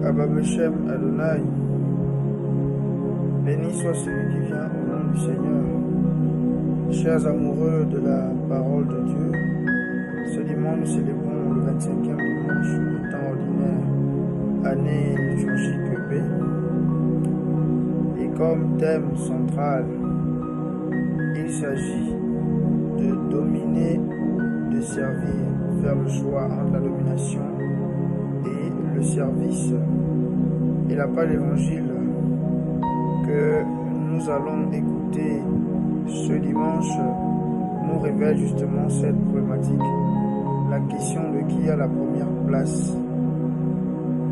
Abba Beshem Adonai, béni soit celui qui vient au nom du Seigneur. Chers amoureux de la parole de Dieu, ce dimanche nous célébrons le 25e dimanche du temps ordinaire, année liturgique B. Et comme thème central, il s'agit de dominer ou de servir, faire le choix entre la domination et le service. Et la page d'évangile que nous allons écouter ce dimanche nous révèle justement cette problématique. La question de qui a la première place.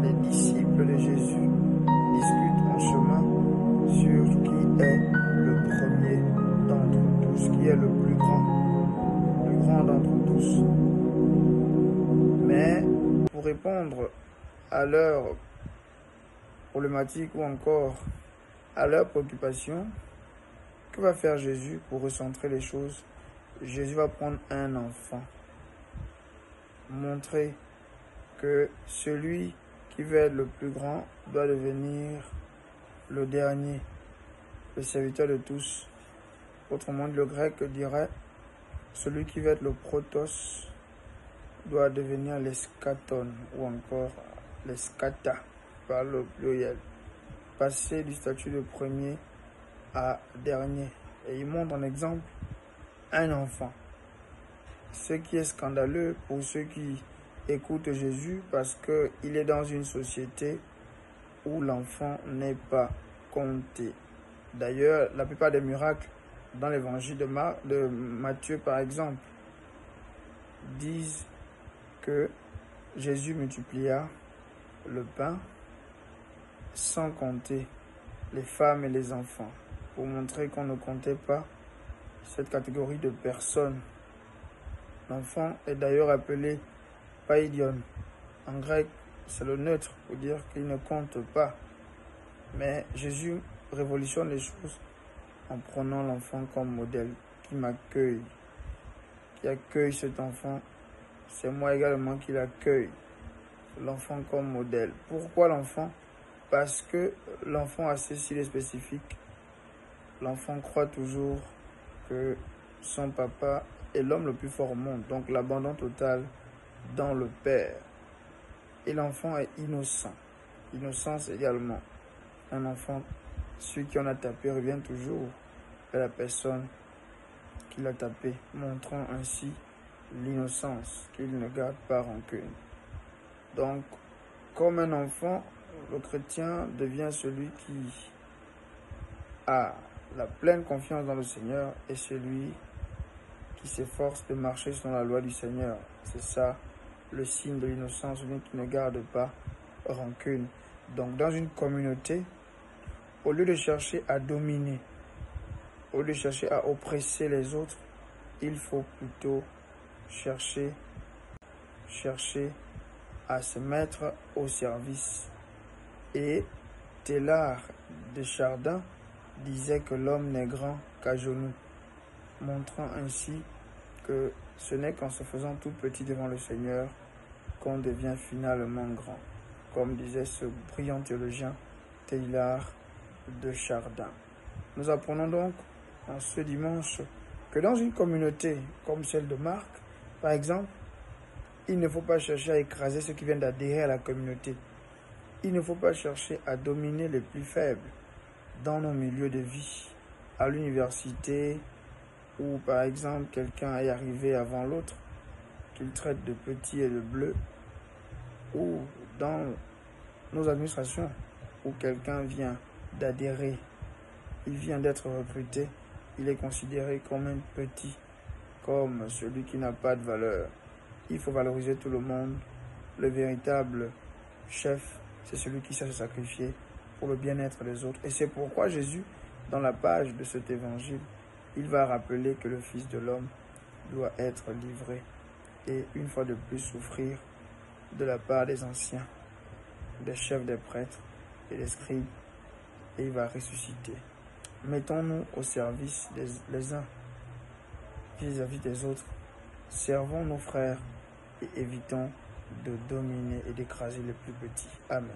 Les disciples de Jésus discutent en chemin sur qui est le premier d'entre tous, qui est le plus grand d'entre tous. Mais pour répondre à leur problématique ou encore à leur préoccupation, que va faire Jésus pour recentrer les choses? Jésus va prendre un enfant, montrer que celui qui veut être le plus grand doit devenir le dernier, le serviteur de tous. Autrement, le grec dirait celui qui veut être le protos doit devenir l'eschaton ou encore l'eschata par le pluriel. Passer du statut de premier à dernier. Et il montre en exemple un enfant. Ce qui est scandaleux pour ceux qui écoutent Jésus parce qu'il est dans une société où l'enfant n'est pas compté. D'ailleurs, la plupart des miracles dans l'évangile de Matthieu par exemple disent que Jésus multiplia le pain sans compter les femmes et les enfants, pour montrer qu'on ne comptait pas cette catégorie de personnes. L'enfant est d'ailleurs appelé paidion. En grec, c'est le neutre pour dire qu'il ne compte pas. Mais Jésus révolutionne les choses en prenant l'enfant comme modèle, qui m'accueille, qui accueille cet enfant. C'est moi également qui l'accueille, l'enfant comme modèle. Pourquoi l'enfant? Parce que l'enfant a ceci de spécifique. L'enfant croit toujours que son papa est l'homme le plus fort au monde, donc l'abandon total dans le Père. Et l'enfant est innocent. Innocence également. Un enfant, celui qui en a tapé, revient toujours à la personne qui l'a tapé, montrant ainsi l'innocence, qu'il ne garde pas rancune. Donc, comme un enfant, le chrétien devient celui qui a la pleine confiance dans le Seigneur et celui qui s'efforce de marcher selon la loi du Seigneur. C'est ça le signe de l'innocence, celui qui ne garde pas rancune. Donc dans une communauté, au lieu de chercher à dominer, au lieu de chercher à oppresser les autres, il faut plutôt chercher à se mettre au service. Et Teilhard de Chardin disait que l'homme n'est grand qu'à genoux, montrant ainsi que ce n'est qu'en se faisant tout petit devant le Seigneur qu'on devient finalement grand, comme disait ce brillant théologien Teilhard de Chardin. Nous apprenons donc en ce dimanche que dans une communauté comme celle de Marc, par exemple, il ne faut pas chercher à écraser ceux qui viennent d'adhérer à la communauté. Il ne faut pas chercher à dominer les plus faibles dans nos milieux de vie, à l'université, où par exemple quelqu'un est arrivé avant l'autre, qu'il traite de petit et de bleu, ou dans nos administrations, où quelqu'un vient d'adhérer, il vient d'être recruté, il est considéré comme un petit, comme celui qui n'a pas de valeur. Il faut valoriser tout le monde. Le véritable chef, c'est celui qui sait se sacrifier pour le bien-être des autres. Et c'est pourquoi Jésus, dans la page de cet évangile, il va rappeler que le Fils de l'homme doit être livré et une fois de plus souffrir de la part des anciens, des chefs des prêtres et des scribes, et il va ressusciter. Mettons-nous au service les uns vis-à-vis des autres. Servons nos frères et évitons de dominer et d'écraser les plus petits. Amen.